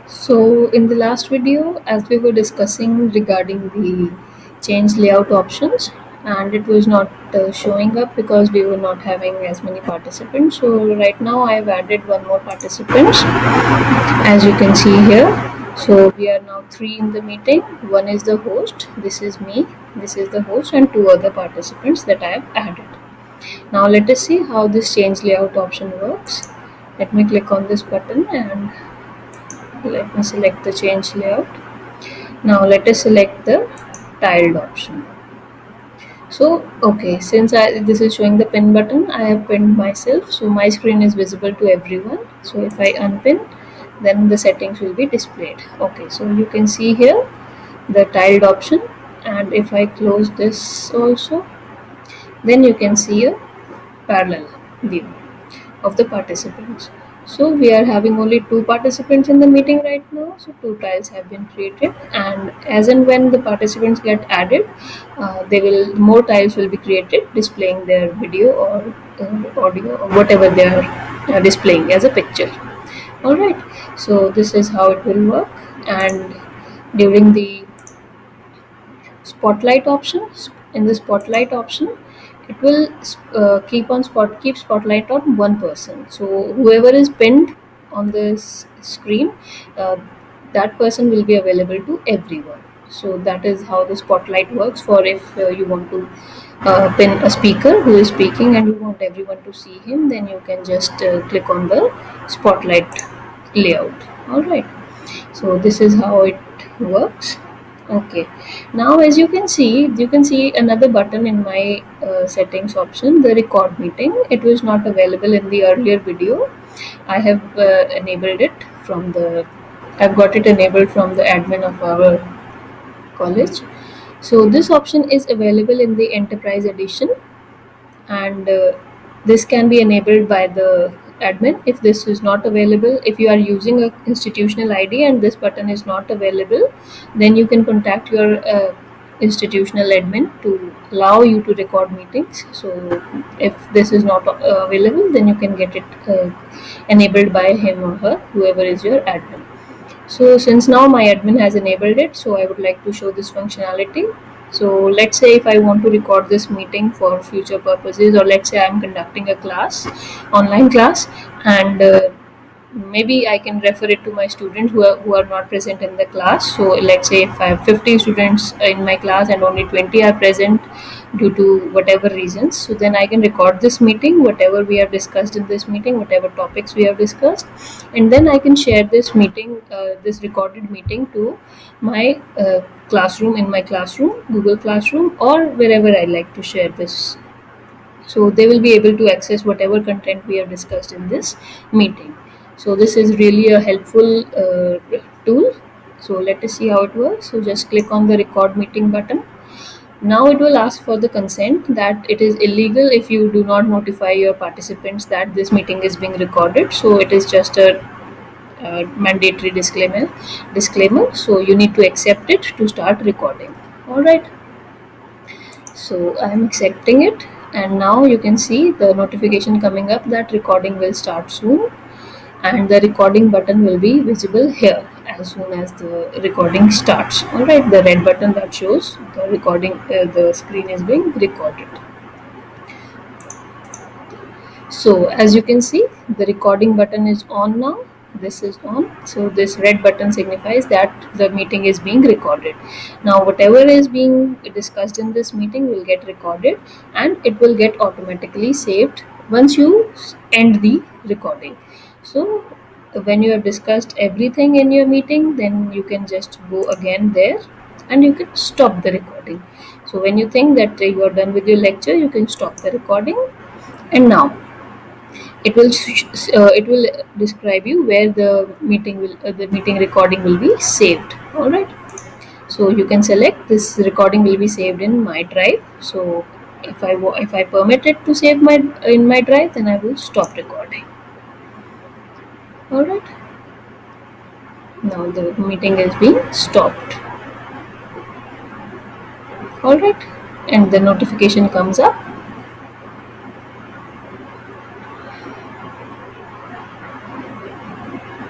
So in the last video, as we were discussing regarding the change layout options, and it was not showing up because we were not having as many participants. So right now I've added one more participant, as you can see here. So we are now three in the meeting. One is the host, this is me, this is the host, and two other participants that I have added. Now let us see how this change layout option works. Let me click on this button and let me select the change layout. Now let us select the tiled option. So okay, since this is showing the pin button, I have pinned myself, so my screen is visible to everyone. So if I unpin, then the settings will be displayed. Okay, so you can see here the tiled option, and if I close this also, then you can see a parallel view of the participants. So we are having only two participants in the meeting right now. So two tiles have been created, and as and when the participants get added, they will more tiles will be created, displaying their video or audio or whatever they are displaying as a picture. All right. So this is how it will work, and during the spotlight option, in the spotlight option, it will keep spotlight on one person. So whoever is pinned on this screen, uh, that person will be available to everyone. So that is how the spotlight works. For if you want to pin a speaker who is speaking and you want everyone to see him, then you can just click on the spotlight layout. All right. So this is how it works. Okay, now as you can see another button in my settings option, the record meeting. It was not available in the earlier video. I have enabled it from the I've got it enabled from the admin of our college. So this option is available in the enterprise edition, and this can be enabled by the admin. If this is not available, if you are using a institutional id and this button is not available, then you can contact your institutional admin to allow you to record meetings. So if this is not available, then you can get it enabled by him or her, whoever is your admin. So since now my admin has enabled it, so I would like to show this functionality. So let's say if I want to record this meeting for future purposes, or let's say I'm conducting a class, online class, and maybe I can refer it to my students who are not present in the class. So let's say if I have 50 students in my class and only 20 are present due to whatever reasons, so then I can record this meeting, whatever we have discussed in this meeting, whatever topics we have discussed, and then I can share this meeting, this recorded meeting, to my classroom, in my classroom, Google Classroom, or wherever I like to share this. So they will be able to access whatever content we have discussed in this meeting. So this is really a helpful tool. So let us see how it works. So just click on the record meeting button. Now it will ask for the consent, that it is illegal if you do not notify your participants that this meeting is being recorded. So it is just a mandatory disclaimer. So you need to accept it to start recording. All right. So I am accepting it, and now you can see the notification coming up that recording will start soon, and the recording button will be visible here as soon as the recording starts. All right, the red button that shows the recording, the screen is being recorded. So as you can see, the recording button is on now. This is on. So this red button signifies that the meeting is being recorded. Now whatever is being discussed in this meeting will get recorded, and it will get automatically saved once you end the recording. So when you have discussed everything in your meeting, then you can just go again there and you can stop the recording. So when you think that you are done with your lecture, you can stop the recording. And now it will describe you where the meeting recording will be saved. All right. So you can select this recording will be saved in my drive. So if I permit it to save my in my drive, then I will stop recording. All right. Now the meeting is being stopped. All right, and the notification comes up